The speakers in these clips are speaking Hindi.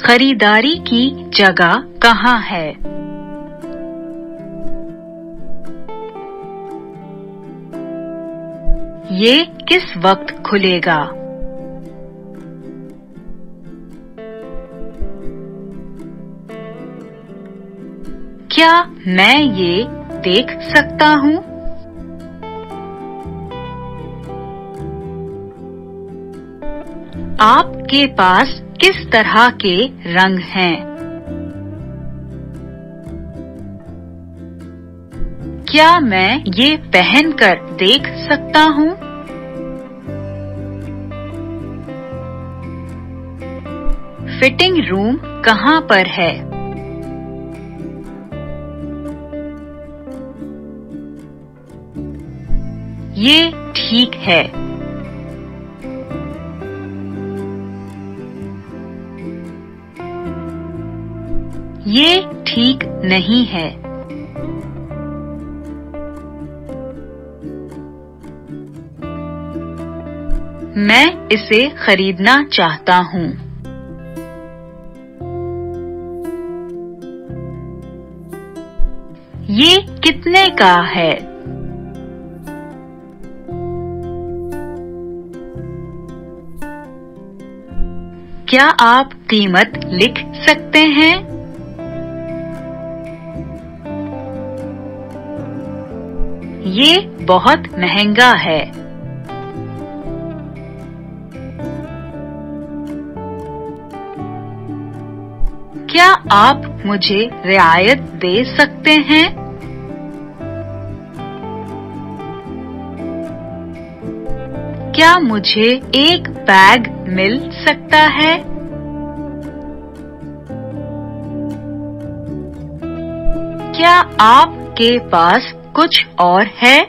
खरीदारी की जगह कहाँ है? ये किस वक्त खुलेगा? क्या मैं ये देख सकता हूँ? आपके पास किस तरह के रंग हैं? क्या मैं ये पहनकर देख सकता हूँ? फिटिंग रूम कहाँ पर है? ये ठीक है। ये ठीक नहीं है। मैं इसे खरीदना चाहता हूँ। ये कितने का है? क्या आप कीमत लिख सकते हैं? ये बहुत महंगा है। क्या आप मुझे रियायत दे सकते हैं? क्या मुझे एक बैग मिल सकता है? क्या आपके पास कुछ और है?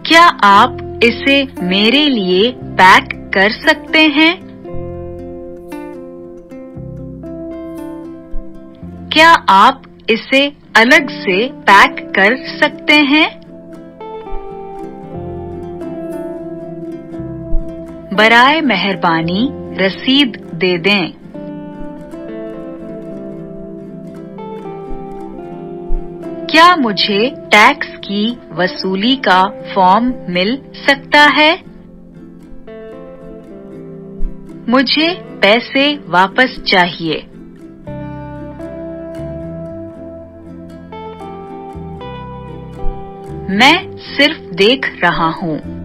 क्या आप इसे मेरे लिए पैक कर सकते हैं? क्या आप इसे अलग से पैक कर सकते हैं? बराए मेहरबानी रसीद दे दें। क्या मुझे टैक्स की वसूली का फॉर्म मिल सकता है? मुझे पैसे वापस चाहिए। मैं सिर्फ देख रहा हूँ।